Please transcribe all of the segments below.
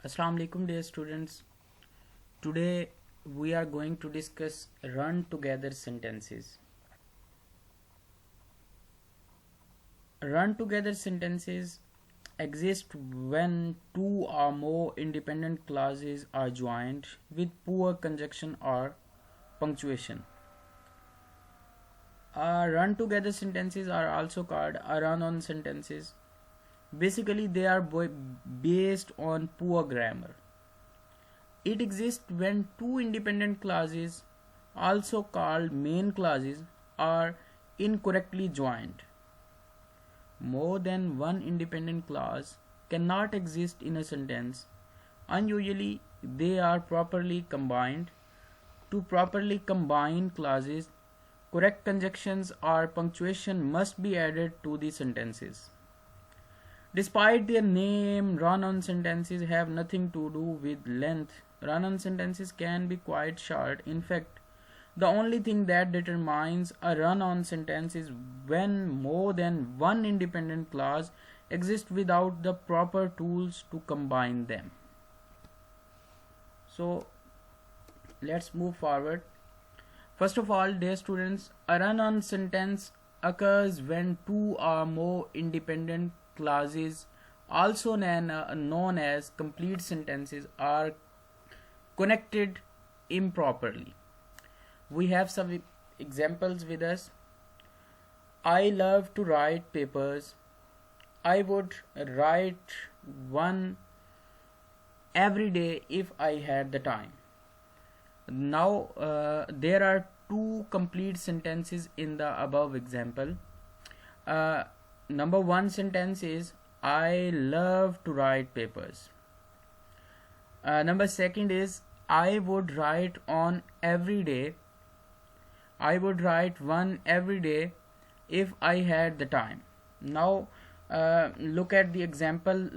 Assalamu alaikum dear students. Today we are going to discuss run together sentences. Run together sentences exist when two or more independent clauses are joined with poor conjunction or punctuation. Run together sentences are also called run on sentences. Basically, they are based on poor grammar. It exists when two independent clauses, also called main clauses, are incorrectly joined. More than one independent clause cannot exist in a sentence. Unusually, they are properly combined. To properly combine clauses, correct conjunctions or punctuation must be added to the sentences. Despite their name, run-on sentences have nothing to do with length. Run-on sentences can be quite short. In fact, the only thing that determines a run-on sentence is when more than one independent clause exists without the proper tools to combine them. So, let's move forward. First of all, dear students, a run-on sentence occurs when two or more independent clauses, also known as complete sentences, are connected improperly. We have some examples with us. I love to write papers. I would write one every day if I had the time. Now there are two complete sentences in the above example. Number one sentence is I love to write papers. Number second is I would write on every day. I would write one every day if I had the time. Now look at the example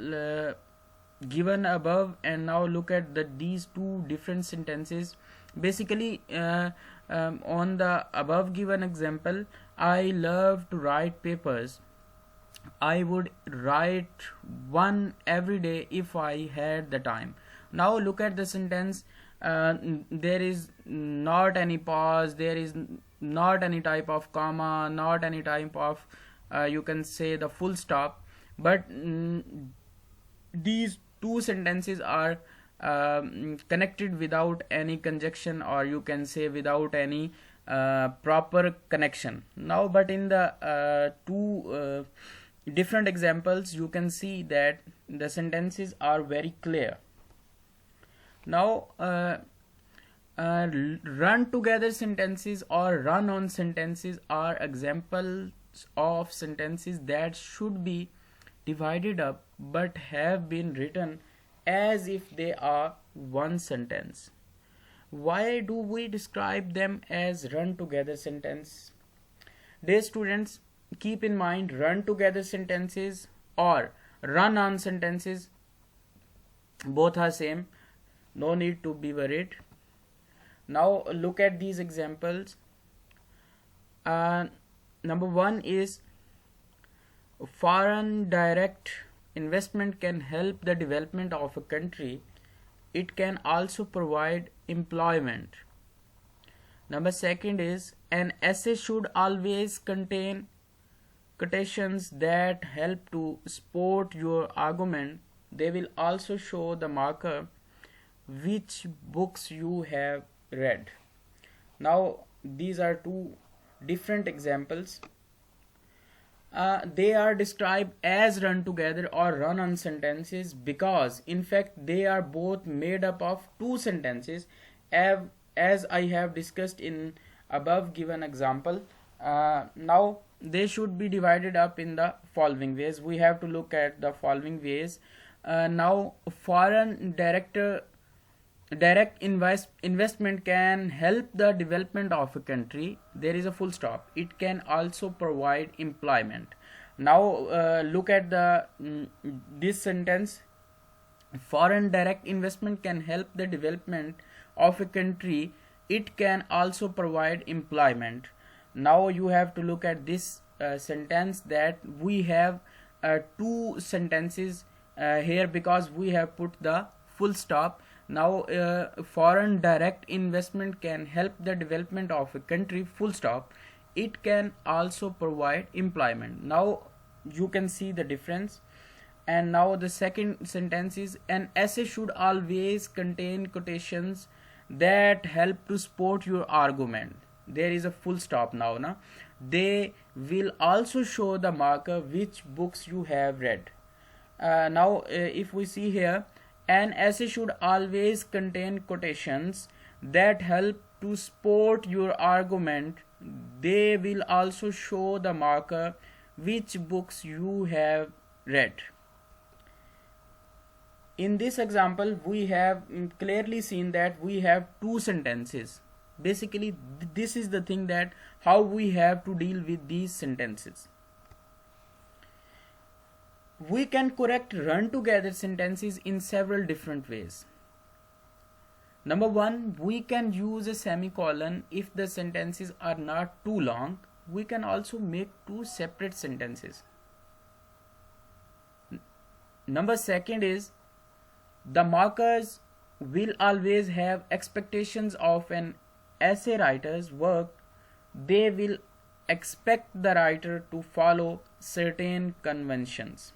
given above, and now look at these two different sentences. Basically, on the above given example, I love to write papers. I would write one every day if I had the time. Now look at the sentence. There is not any pause, there is not any type of comma, not any type of you can say the full stop, but these two sentences are connected without any conjunction, or you can say without any proper connection. Now, but in the two different examples, you can see that the sentences are very clear. Now, run together sentences or run on sentences are examples of sentences that should be divided up but have been written as if they are one sentence. Why do we describe them as run together sentence? Dear students, keep in mind, run together sentences or run on sentences, both are same. No need to be worried. Now look at these examples. Number one is foreign direct investment can help the development of a country. It can also provide employment. Number second is an essay should always contain quotations that help to support your argument. They will also show the marker which books you have read. Now these are two different examples. They are described as run together or run on sentences because in fact they are both made up of two sentences, as I have discussed in above given example. Now they should be divided up in the following ways. We have to look at the following ways. Now foreign direct investment can help the development of a country. There is a full stop. It can also provide employment. Now look at this sentence. Foreign direct investment can help the development of a country. It can also provide employment. Now you have to look at this sentence, that we have two sentences here because we have put the full stop. Now foreign direct investment can help the development of a country, full stop. It can also provide employment. Now you can see the difference. And now the second sentence is, an essay should always contain quotations that help to support your argument. There is a full stop now. They will also show the marker which books you have read. Now if we see here, an essay should always contain quotations that help to support your argument. They will also show the marker which books you have read. In this example, we have clearly seen that we have two sentences. Basically, this is the thing that how we have to deal with these sentences. We can correct run together sentences in several different ways. Number one, we can use a semicolon if the sentences are not too long. We can also make two separate sentences. Number second is, the markers will always have expectations of an essay writer's work. They will expect the writer to follow certain conventions.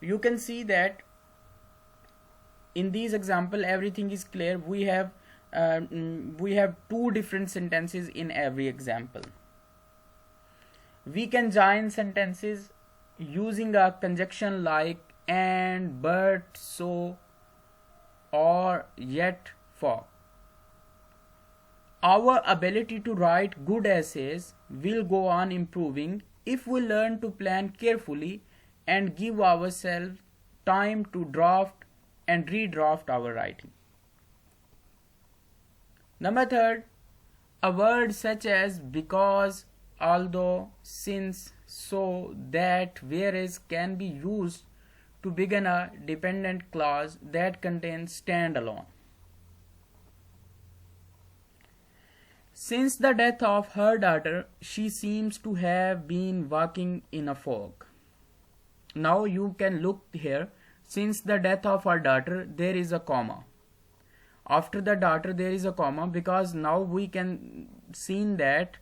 You can see that in this example everything is clear. We have two different sentences in every example. We can join sentences using a conjunction like and, but, so, or, yet, for. Our ability to write good essays will go on improving if we learn to plan carefully and give ourselves time to draft and redraft our writing. Number third, a word such as because, although, since, so, that, whereas can be used to begin a dependent clause that contains standalone. Since the death of her daughter, she seems to have been walking in a fog. Now you can look here. Since the death of her daughter, there is a comma. After the daughter, there is a comma because now we can see that.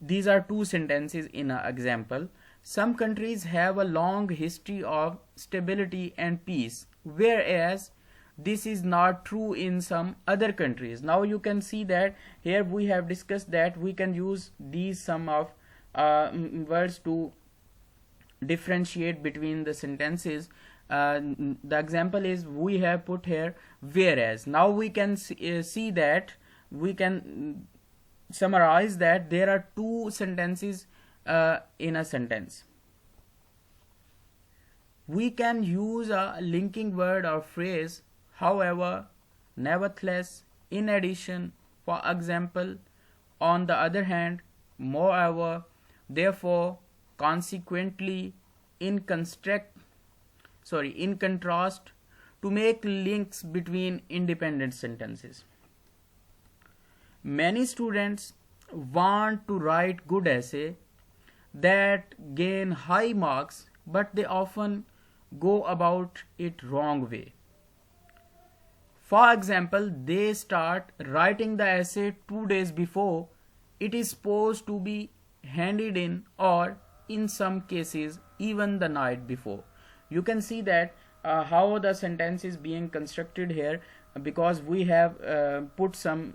These are two sentences in an example. Some countries have a long history of stability and peace, whereas this is not true in some other countries. Now you can see that here we have discussed that we can use these sum of words to differentiate between the sentences. The example is we have put here whereas. Now we can see that we can summarize that there are two sentences in a sentence. We can use a linking word or phrase, however, nevertheless, in addition, for example, on the other hand, moreover, therefore, consequently, in contrast, to make links between independent sentences. Many students want to write good essay that gain high marks, but they often go about it wrong way. For example, they start writing the essay 2 days before it is supposed to be handed in, or in some cases even the night before. You can see that how the sentence is being constructed here, because we have put some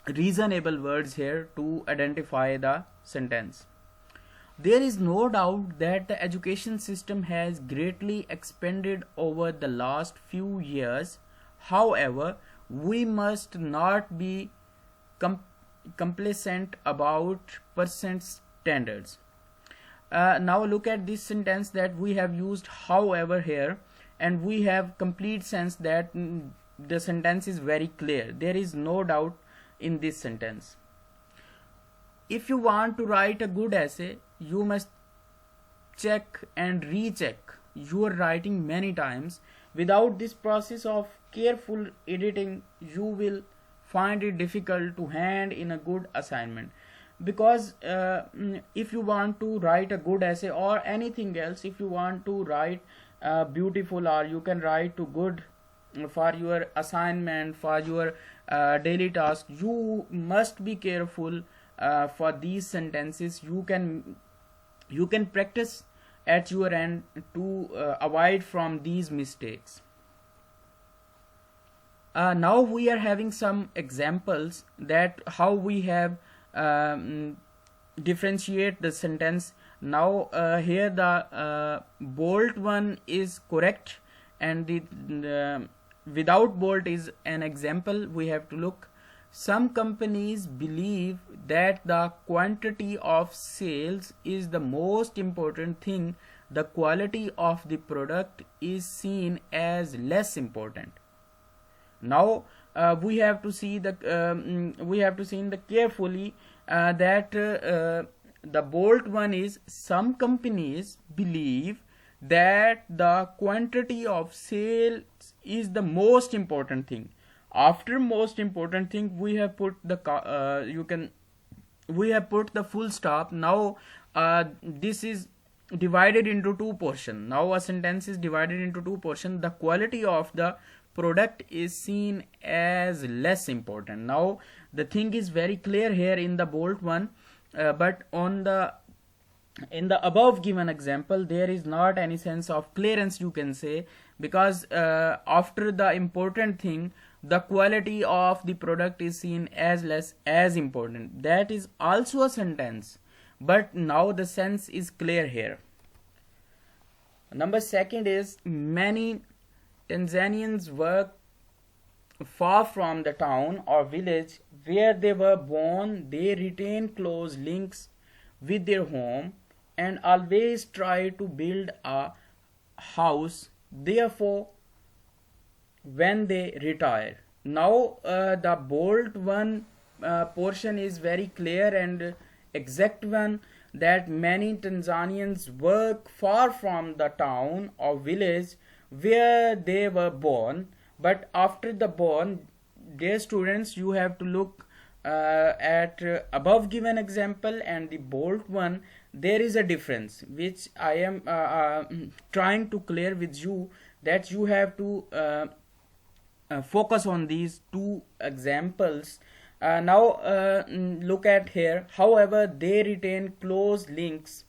reasonable words here to identify the sentence. There is no doubt that the education system has greatly expanded over the last few years. However, we must not be complacent about percent standards. Now look at this sentence that we have used however here, and we have complete sense that the sentence is very clear. There is no doubt in this sentence. If you want to write a good essay, you must check and recheck your writing many times. Without this process of careful editing, you will find it difficult to hand in a good assignment. because if you want to write a good essay or anything else, if you want to write beautiful, or you can write to good for your assignment, for your daily task, you must be careful for these sentences. You can practice at your end to avoid from these mistakes. Now we are having some examples that how we have differentiate the sentence. Now here the bold one is correct, and the without bold is an example we have to look. Some companies believe that the quantity of sales is the most important thing. The quality of the product is seen as less important. Now we have to see the carefully that the bold one is some companies believe that the quantity of sales is the most important thing. After most important thing, we have put the full stop. Now this is divided into two portions. Now a sentence is divided into two portions. The quality of the product is seen as less important. Now the thing is very clear here in the bold one, but in the above given example there is not any sense of clearance, you can say, because after the important thing, the quality of the product is seen as less as important. That is also a sentence, but now the sense is clear here. Number second is many Tanzanians work far from the town or village where they were born. They retain close links with their home and always try to build a house. Therefore, when they retire. Now the bold one portion is very clear and exact one, that many Tanzanians work far from the town or village where they were born, but after the born, dear students, you have to look at above given example and the bold one. There is a difference which I am trying to clear with you, that you have to focus on these two examples. Now look at here. However, they retain close links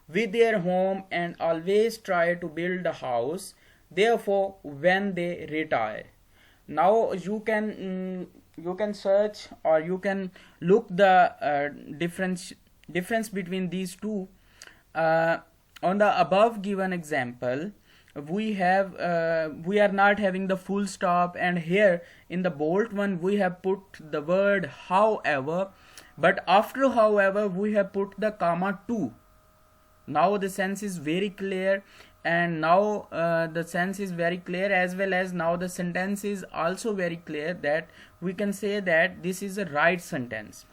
with their home and always try to build a house. Therefore, when they retire. Now you can search, or you can look the difference between these two. On the above given example, we are not having the full stop, and here in the bold one we have put the word however, but after however we have put the comma too. Now the sense is very clear, and now the sense is very clear, as well as now the sentence is also very clear, that we can say that this is a right sentence.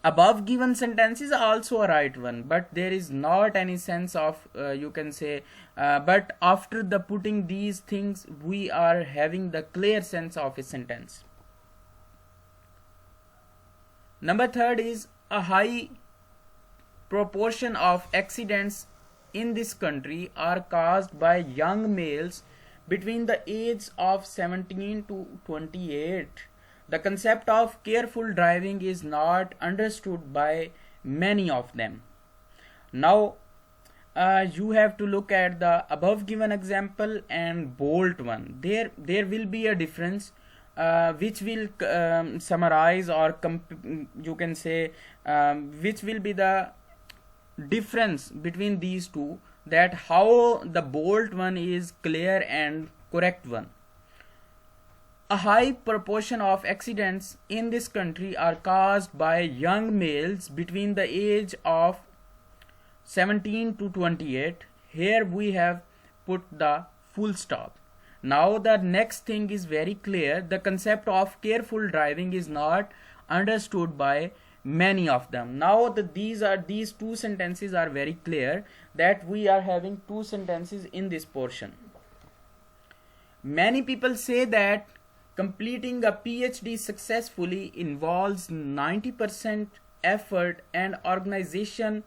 Above given sentence is also a right one, but there is not any sense of you can say, but after the putting these things we are having the clear sense of a sentence. Number third is a high proportion of accidents in this country are caused by young males between the age of 17 to 28. The concept of careful driving is not understood by many of them. Now you have to look at the above given example and bold one. There will be a difference which will summarize, or you can say which will be the difference between these two, that how the bold one is clear and correct one. A high proportion of accidents in this country are caused by young males between the age of 17 to 28. Here we have put the full stop. Now the next thing is very clear. The concept of careful driving is not understood by many of them. Now these two sentences are very clear, that we are having two sentences in this portion. Many people say that completing a PhD successfully involves 90% effort and organization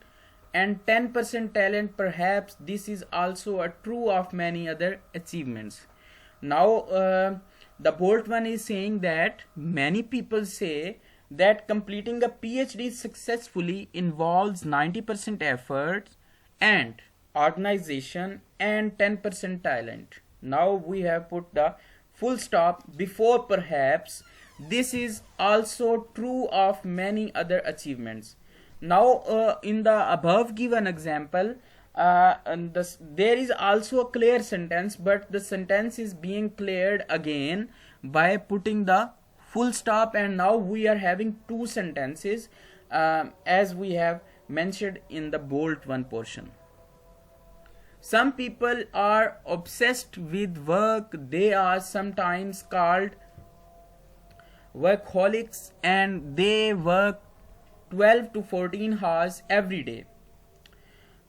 and 10% talent. Perhaps this is also a true of many other achievements. Now the bold one is saying that many people say that completing a PhD successfully involves 90% effort and organization and 10% talent. Now we have put the full stop before perhaps. This is also true of many other achievements. Now in the above given example, there is also a clear sentence, but the sentence is being cleared again by putting the full stop, and now we are having two sentences as we have mentioned in the bold one portion. Some people are obsessed with work. They are sometimes called workaholics, and they work 12 to 14 hours every day.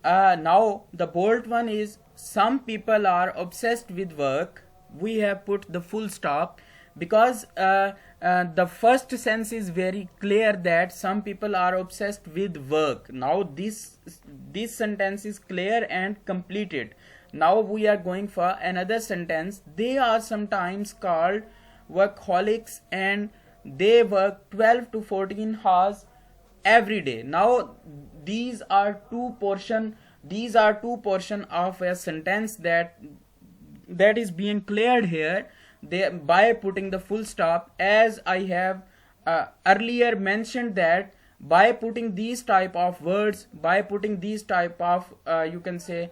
Now the bold one is some people are obsessed with work. We have put the full stop because the first sense is very clear that some people are obsessed with work. Now this sentence is clear and completed. Now we are going for another sentence. They are sometimes called workaholics and they work 12 to 14 hours every day. Now these are two portion of a sentence that is being cleared here by putting the full stop. As I have earlier mentioned that by putting these type of words, by putting these type of you can say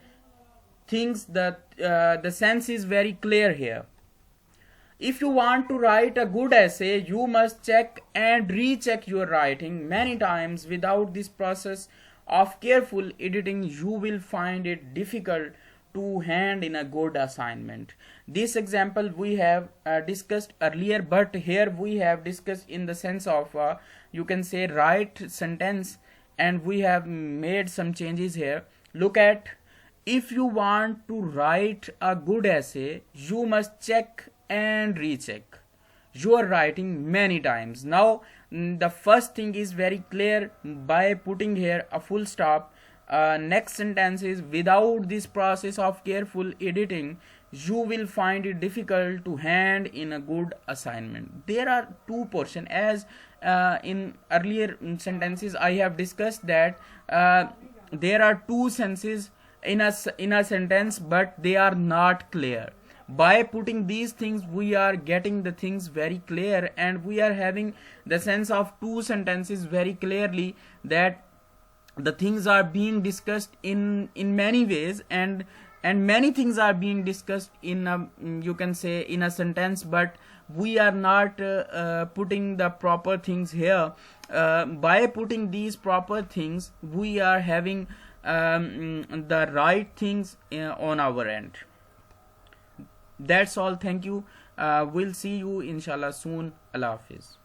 things, that the sense is very clear here. If you want to write a good essay, you must check and recheck your writing many times. Without this process of careful editing, you will find it difficult to hand in a good assignment. This example we have discussed earlier, but here we have discussed in the sense of you can say write sentence, and we have made some changes here. Look at, if you want to write a good essay, you must check and recheck your writing many times. Now the first thing is very clear by putting here a full stop. Next sentence is, without this process of careful editing, you will find it difficult to hand in a good assignment. There are two portions, as in earlier sentences I have discussed that there are two senses in a sentence, but they are not clear. By putting these things, we are getting the things very clear, and we are having the sense of two sentences very clearly, that the things are being discussed in many ways, and many things are being discussed in a, you can say in a sentence, but we are not putting the proper things here. By putting these proper things, we are having the right things on our end. That's all. Thank you. We'll see you inshallah soon. Allah Hafiz.